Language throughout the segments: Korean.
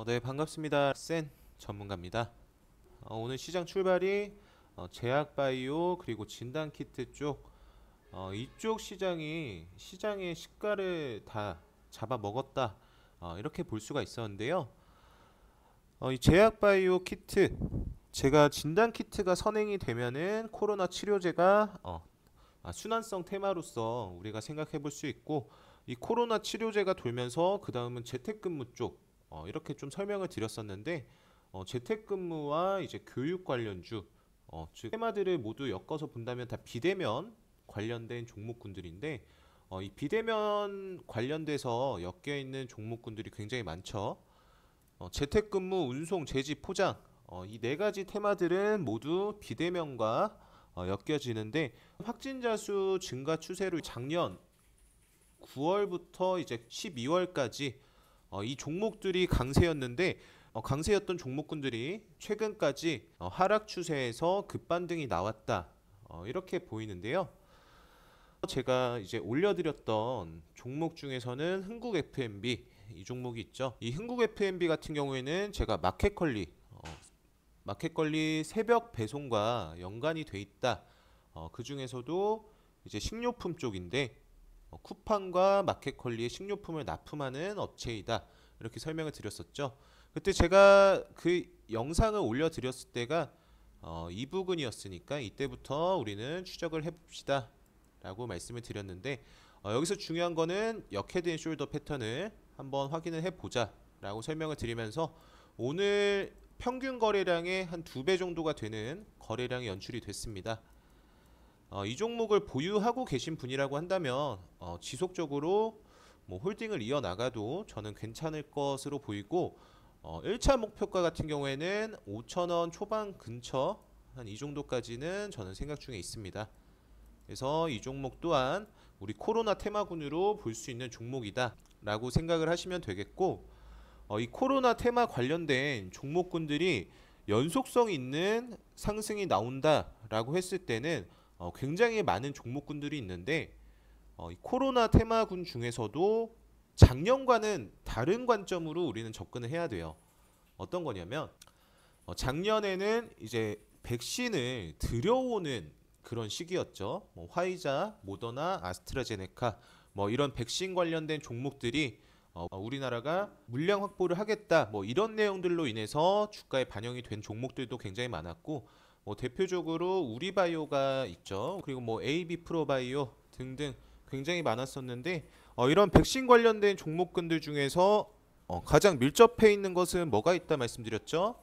네, 반갑습니다. 센 전문가입니다. 오늘 시장 출발이 제약바이오 그리고 진단키트 쪽 이쪽 시장의 시가를 다 잡아먹었다. 이렇게 볼 수가 있었는데요. 이 제약바이오 키트 제가 진단키트가 선행이 되면은 코로나 치료제가 순환성 테마로서 우리가 생각해 볼 수 있고, 이 코로나 치료제가 돌면서 그 다음은 재택근무 쪽 이렇게 좀 설명을 드렸었는데, 재택근무와 이제 교육 관련주 즉 테마들을 모두 엮어서 본다면 다 비대면 관련된 종목군들인데, 이 비대면 관련돼서 엮여 있는 종목군들이 굉장히 많죠. 재택근무, 운송, 제지, 포장 이 네 가지 테마들은 모두 비대면과 엮여지는데, 확진자 수 증가 추세로 작년 9월부터 이제 12월까지 이 종목들이 강세였는데, 강세였던 종목군들이 최근까지 하락 추세에서 급반등이 나왔다. 이렇게 보이는데요. 제가 이제 올려드렸던 종목 중에서는 흥국 F&B 이 종목이 있죠. 이 흥국 F&B 같은 경우에는 제가 마켓컬리 새벽 배송과 연관이 돼 있다. 그 중에서도 이제 식료품 쪽인데, 쿠팡과 마켓컬리의 식료품을 납품하는 업체이다. 이렇게 설명을 드렸었죠. 그때 제가 그 영상을 올려드렸을 때가 이 부근이었으니까 이때부터 우리는 추적을 해봅시다 라고 말씀을 드렸는데, 여기서 중요한 거는 역헤드앤 숄더 패턴을 한번 확인을 해보자 라고 설명을 드리면서, 오늘 평균 거래량의 한 2배 정도가 되는 거래량이 연출이 됐습니다. 이 종목을 보유하고 계신 분이라고 한다면 지속적으로 뭐 홀딩을 이어나가도 저는 괜찮을 것으로 보이고, 1차 목표가 같은 경우에는 5,000원 초반 근처 한 이 정도까지는 저는 생각 중에 있습니다. 그래서 이 종목 또한 우리 코로나 테마군으로 볼 수 있는 종목이다 라고 생각을 하시면 되겠고, 이 코로나 테마 관련된 종목군들이 연속성 있는 상승이 나온다 라고 했을 때는 굉장히 많은 종목군들이 있는데, 이 코로나 테마군 중에서도 작년과는 다른 관점으로 우리는 접근을 해야 돼요. 어떤 거냐면, 작년에는 이제 백신을 들여오는 그런 시기였죠. 뭐 화이자, 모더나, 아스트라제네카 뭐 이런 백신 관련된 종목들이 우리나라가 물량 확보를 하겠다 뭐 이런 내용들로 인해서 주가에 반영이 된 종목들도 굉장히 많았고, 뭐 대표적으로 우리바이오가 있죠. 그리고 뭐 AB 프로바이오 등등 굉장히 많았었는데, 이런 백신 관련된 종목군들 중에서 가장 밀접해 있는 것은 뭐가 있다 말씀드렸죠.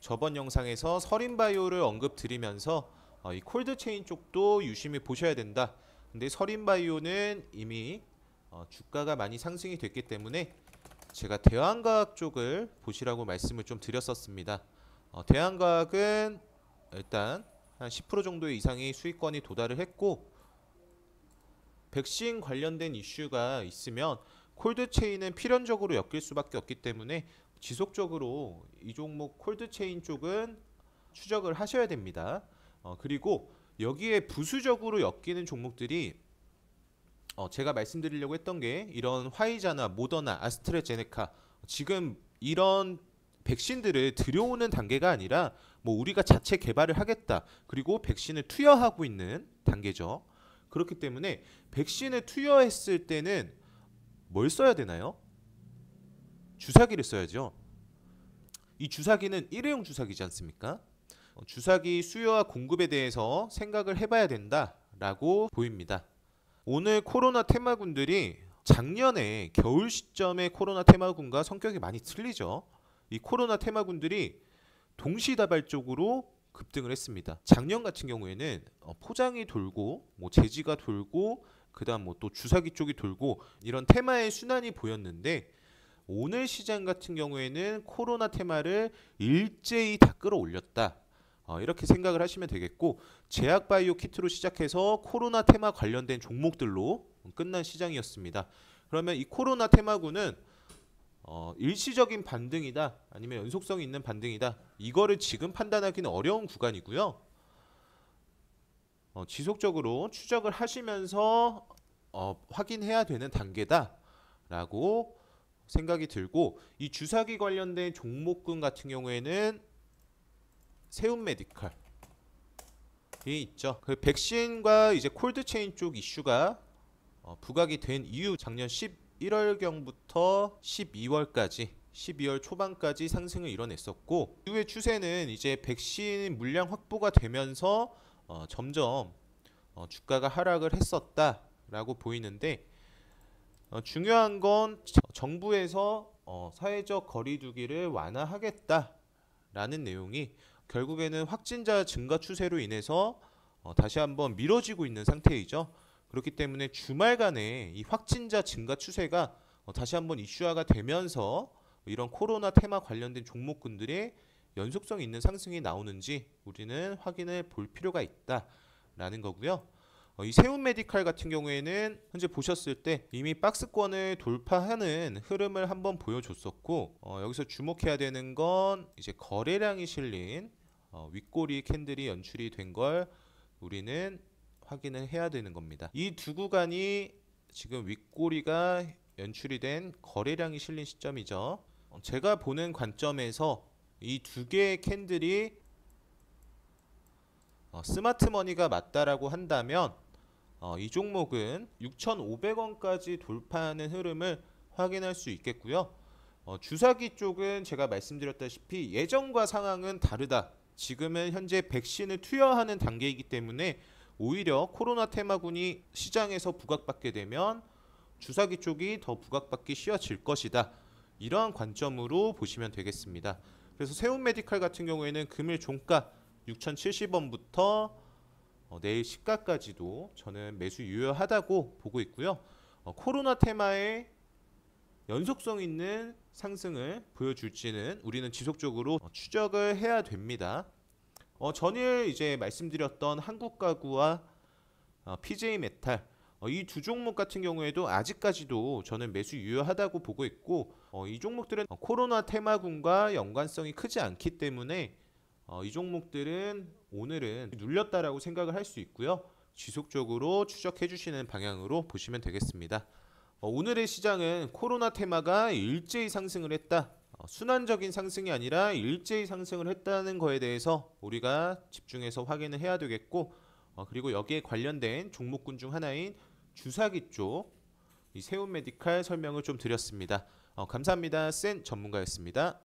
저번 영상에서 서린바이오를 언급드리면서 이 콜드체인 쪽도 유심히 보셔야 된다. 근데 서린바이오는 이미 주가가 많이 상승이 됐기 때문에 제가 대한과학 쪽을 보시라고 말씀을 좀 드렸었습니다. 대한과학은 일단 한 10% 정도 이상의 수익권이 도달을 했고, 백신 관련된 이슈가 있으면 콜드체인은 필연적으로 엮일 수밖에 없기 때문에 지속적으로 이 종목 콜드체인 쪽은 추적을 하셔야 됩니다. 그리고 여기에 부수적으로 엮이는 종목들이 제가 말씀드리려고 했던 게, 이런 화이자나 모더나, 아스트라제네카 지금 이런 백신들을 들여오는 단계가 아니라 뭐 우리가 자체 개발을 하겠다, 그리고 백신을 투여하고 있는 단계죠. 그렇기 때문에 백신을 투여했을 때는 뭘 써야 되나요? 주사기를 써야죠. 이 주사기는 일회용 주사기지 않습니까? 주사기 수요와 공급에 대해서 생각을 해봐야 된다라고 보입니다. 오늘 코로나 테마군들이 작년에 겨울 시점의 코로나 테마군과 성격이 많이 틀리죠. 이 코로나 테마군들이 동시다발적으로 급등을 했습니다. 작년 같은 경우에는 포장이 돌고 뭐 제지가 돌고 그다음 뭐 또 주사기 쪽이 돌고 이런 테마의 순환이 보였는데, 오늘 시장 같은 경우에는 코로나 테마를 일제히 다 끌어올렸다. 이렇게 생각을 하시면 되겠고, 제약바이오 키트로 시작해서 코로나 테마 관련된 종목들로 끝난 시장이었습니다. 그러면 이 코로나 테마군은 일시적인 반등이다 아니면 연속성이 있는 반등이다, 이거를 지금 판단하기는 어려운 구간이고요. 지속적으로 추적을 하시면서 확인해야 되는 단계다 라고 생각이 들고, 이 주사기 관련된 종목군 같은 경우에는 세움 메디컬이 있죠. 그 백신과 이제 콜드체인 쪽 이슈가 부각이 된 이후 작년 11월경부터 12월까지 12월 초반까지 상승을 이뤄냈었고, 이후의 추세는 이제 백신 물량 확보가 되면서 점점 주가가 하락을 했었다라고 보이는데, 중요한 건 정부에서 사회적 거리두기를 완화하겠다라는 내용이 결국에는 확진자 증가 추세로 인해서 다시 한번 미뤄지고 있는 상태이죠. 그렇기 때문에 주말간에 이 확진자 증가 추세가 다시 한번 이슈화가 되면서 이런 코로나 테마 관련된 종목군들의 연속성 있는 상승이 나오는지 우리는 확인을 볼 필요가 있다라는 거고요. 이 세움 메디칼 같은 경우에는 현재 보셨을 때 이미 박스권을 돌파하는 흐름을 한번 보여줬었고, 여기서 주목해야 되는 건 이제 거래량이 실린 윗꼬리 캔들이 연출이 된 걸 우리는 확인을 해야 되는 겁니다. 이 두 구간이 지금 윗꼬리가 연출이 된 거래량이 실린 시점이죠. 제가 보는 관점에서 이 두 개의 캔들이 스마트머니가 맞다라고 한다면 이 종목은 6,500원까지 돌파하는 흐름을 확인할 수 있겠고요. 주사기 쪽은 제가 말씀드렸다시피 예전과 상황은 다르다. 지금은 현재 백신을 투여하는 단계이기 때문에 오히려 코로나 테마군이 시장에서 부각받게 되면 주사기 쪽이 더 부각받기 쉬워질 것이다. 이러한 관점으로 보시면 되겠습니다. 그래서 세움 메디칼 같은 경우에는 금일 종가 6,070원부터 내일 시가까지도 저는 매수 유효하다고 보고 있고요. 코로나 테마의 연속성 있는 상승을 보여줄지는 우리는 지속적으로 추적을 해야 됩니다. 전일 이제 말씀드렸던 한국가구와 PJ 메탈, 이 두 종목 같은 경우에도 아직까지도 저는 매수 유효하다고 보고 있고, 이 종목들은 코로나 테마군과 연관성이 크지 않기 때문에 이 종목들은 오늘은 눌렸다라고 생각을 할 수 있고요. 지속적으로 추적해 주시는 방향으로 보시면 되겠습니다. 오늘의 시장은 코로나 테마가 일제히 상승을 했다. 순환적인 상승이 아니라 일제히 상승을 했다는 거에 대해서 우리가 집중해서 확인을 해야 되겠고, 그리고 여기에 관련된 종목군 중 하나인 주사기 쪽 이 세움 메디칼 설명을 좀 드렸습니다. 감사합니다. 센 전문가였습니다.